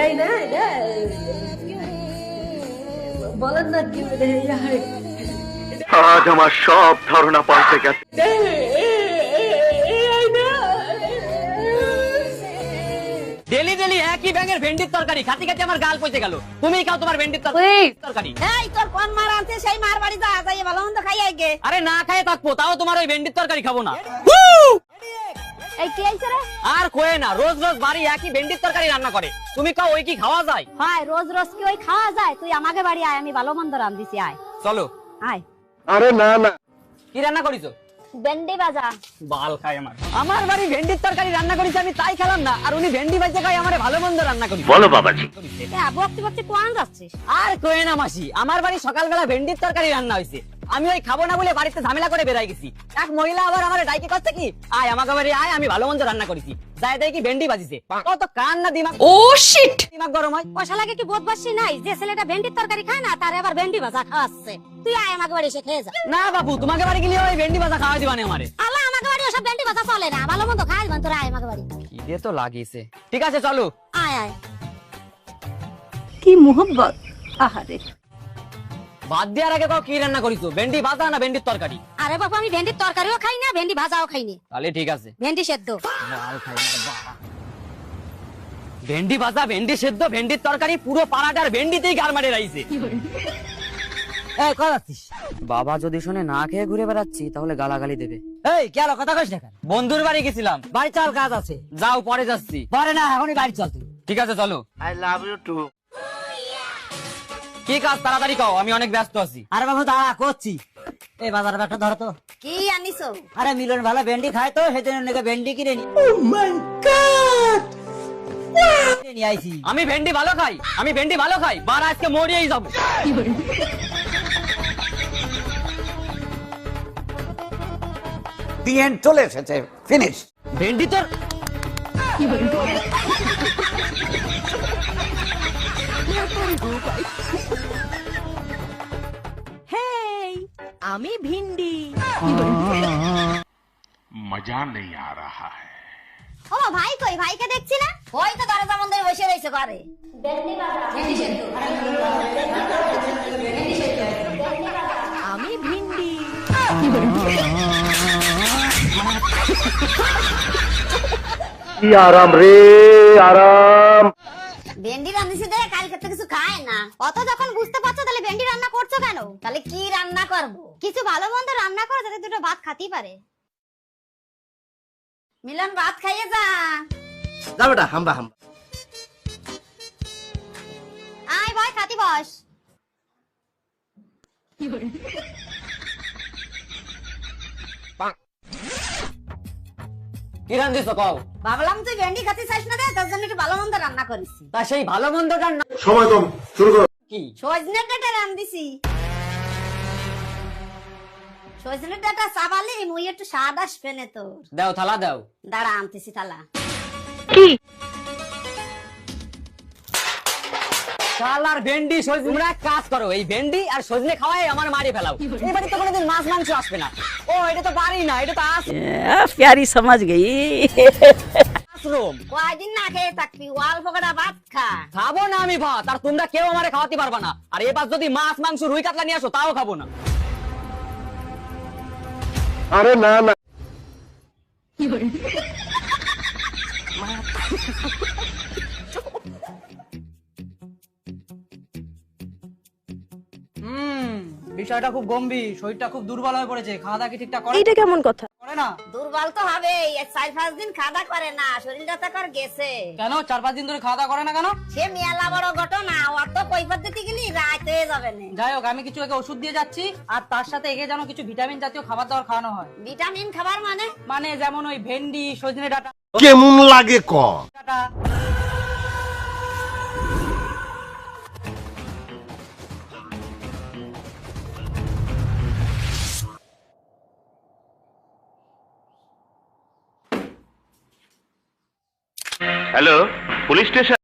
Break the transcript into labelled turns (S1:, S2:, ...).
S1: এই না এটা বলেন না কি
S2: আজ আমার সব ধারণা পাল্টে গেছে।
S3: ডেলি ডেলি একই ব্যাঙের ভেন্ডির তরকারি খাতি খাতি আমার গাল পচে গেল। তুমি খাও তোমার ভেন্ডির তরকারি।
S4: এই তোর কোন মার আনছে সেই মার বাড়ি যা যাই ভালো মন্দ খাই আইগে।
S3: আরে না খায় থাকবো, তাও তোমার ওই ভেন্ডির তরকারি খাবো না।
S4: এই কি আইছে রে?
S3: আর কয়ে না, রোজ রোজ বাড়ি একই ভেন্ডির তরকারি রান্না করে। তুমি খাও, ওই কি খাওয়া যায়?
S4: হয় রোজ রোজ কি ওই খাওয়া যায়? তুই আমাকে বাড়ি আয়, আমি ভালো মন্দ রান্ধিছি, আয়
S3: চলো।
S4: আয়।
S2: আরে না না,
S3: কি রান্না করিছো?
S4: ভেন্ডি ভাজা।
S3: বাল খায় আমার বাড়ি ভেন্ডির তরকারি রান্না করেছে, আমি তাই খেলাম না। আর উনি ভেন্ডি ভাজা খায়, আমারে ভালো মন্দ রান্না করি।
S2: বলো বাবাজি।
S4: বকতে বকতে কোন যাচ্ছিস?
S3: আর কয়ে না মাসি, আমার বাড়ি সকালবেলা ভেন্ডির তরকারি রান্না হয়েছে। আমি ওই খাবো না বলে বাড়িতে ঝামেলা করে বেরাই গেছি। এক মহিলা আবার আমার ডাইকে করছে কি, আয় আমাকে বাড়ি আয়, আমি ভালো মন্দ রান্না করেছি। যাই দেখি ভেন্ডি ভাজিছে। কত কান না দিমাগ, ও শিট, দিমাগ গরম হয়।
S4: পয়সা লাগে কি বোধবাসী নাই যে ছেলেটা ভেন্ডির তরকারি খায় না, তার আবার ভেন্ডি ভাজা খাওয়াচ্ছে। তুই আয় আমাকে বাড়ি এসে খেয়ে যা।
S3: না বাবু, তোমাকে বাড়ি গেলে ওই ভেন্ডি ভাজা খাওয়াই দিবানে আমারে।
S4: আল্লাহ, আমাকে বাড়ি ওসব ভেন্ডি ভাজা চলে না, ভালো মন্দ খাই বান। তোরা আয় আমাকে বাড়ি।
S3: খিদে তো লাগিয়েছে। ঠিক আছে চলো।
S4: আয় আয়।
S1: কি মোহব্বত। আহারে
S3: বাদ দেওয়ার আগে কও কি রান্না করিছো? ভেন্ডি ভাজা না ভেন্ডির তরকারি?
S4: আরে বাবা, আমি ভেন্ডির তরকারিও খাই না, ভেন্ডি ভাজাও খাই না।
S3: তাহলে ঠিক আছে,
S4: ভেন্ডি সেদ্ধ।
S3: বাল খাই না বাবা। ভেন্ডি ভাজা, ভেন্ডি সেদ্ধ, ভেন্ডির তরকারি, পুরো পাড়াটার ভেন্ডিতেই গার মারে রাইছে। এই করাচ্ছিস? বাবা যদি শুনে না খেয়ে ঘুরে বেড়াচ্ছি তাহলে গালাগালি দেবে। এই কি আলো, কথা কইস না কেন? বন্ধুর বাড়ি গেছিলাম, বাড়ি চল, কাজ আছে। যাও, পরে যাচ্ছি। পরে না, এখনই বাড়ি চল। ঠিক আছে চলো।
S2: I love you too.
S3: কি কাজ তাড়াতাড়ি কও, আমি অনেক ব্যস্ত আছি।
S5: আরে বাবু দাঁড়া, করছি। এই বাজারে ব্যাগটা ধরো তো।
S4: কি আনিছো?
S5: আরে মিলন ভালো ভেন্ডি খায় তো, সেজন্য নাকি ভেন্ডি কিনে নিয়ে আইছি।
S3: আমি ভেন্ডি ভালো খাই, আমি ভেন্ডি ভালো খাই, বার আজকে মরিয়েই যাবো।
S6: দি এন্ড চলে এসেছে, ফিনিশ।
S3: ভেন্ডি তোর
S4: হেই, আমি ভিন্ডি।
S7: मजा नहीं आ रहा है।
S4: ও ভাই কই? ভাইকে দেখছি না। ওই তো দরজা বন্ধ করে বসে রইছে ঘরে। ভেন্ডি ভাজা, ভেন্ডি সেদ্ধ। আমি ভিন্ডি।
S2: কি আরাম রে, আরাম।
S4: ভেন্ডি রান্নাছি দে, কালকে তো কিছু খায় না। অত যখন বুঝতে পারছো তাহলে ভেন্ডি রান্না করছো কেন? তাহলে কি রান্না করবো? কিছু ভালো মন্দ রান্না করো যাতে দুটো ভাত খাতেই পারে। মিলন, ভাত খাইয়ে যা।
S6: যা বেটা, হাম্বা হাম্বা।
S4: আয় ভাই, খাতি বস।
S3: কি রান্ধিছো কও?
S4: ভাবলাম তুই ভেন্ডি খাতে চাইস না, দে তার জন্য একটু ভালো মন্দ রান্না করেছি।
S3: তা সেই ভালো মন্দটার না
S2: সময় কম, শুরু করো।
S3: কি?
S4: সজনে ডাটা রান্ধিছি। সজনে ডাটা চাবালি মুই একটু স্বাদ আসবে না তোর।
S3: দাও, থালা দাও।
S4: দাঁড়া, আনতেছি থালা।
S3: শালার ভেন্ডি সজনে। তোমরা এক কাজ করো, এই ভেন্ডি আর সজনে খাওয়াই আমার মারি ফেলাও। এই বাড়িতে কোনোদিন মাছ মাংস আসবে না। ও এটা তো পারি না, এটা তো
S5: प्यारी समझ गई।
S3: আশ্রম।
S4: কয়দিন না খেয়ে থাকবি, অল্প কটা ভাত খা।
S3: খাবো না আমি ভাত, আর তোমরা কেউ আমারে খাওয়াতে পারবা না। আর এবার যদি মাছ মাংস রুই কাতলা নিয়ে আসো তাও খাবো না।
S2: আরে না না,
S5: বিষয়টা খুব গম্ভীর, শরীরটা খুব দুর্বল হয়ে পড়েছে। খাওয়া দাওয়া কি ঠিকঠাক করে?
S1: এইটা কেমন কথা?
S5: করে না?
S4: দুর্বল তো হবে, 4-5 দিন খাওয়া করে না, শরীরটা তো কর গেছে।
S5: কেন 4-5 দিন ধরে খাওয়া দাওয়া করে না কেন?
S4: সে মেলা বড় ঘটনা, অত কৈফত দিতে গেলি রাত হয়ে যাবে না।
S5: যাই হোক, আমি কিছু একে ওষুধ দিয়ে যাচ্ছি, আর তার সাথে একে যেন কিছু ভিটামিন জাতীয় খাবার দাবার খাওয়ানো হয়।
S4: ভিটামিন খাবার মানে?
S5: মানে যেমন ওই ভেন্ডি, সজনে ডাটা।
S6: কেমন লাগে ক?
S5: ডাটা।
S2: Hello, police station.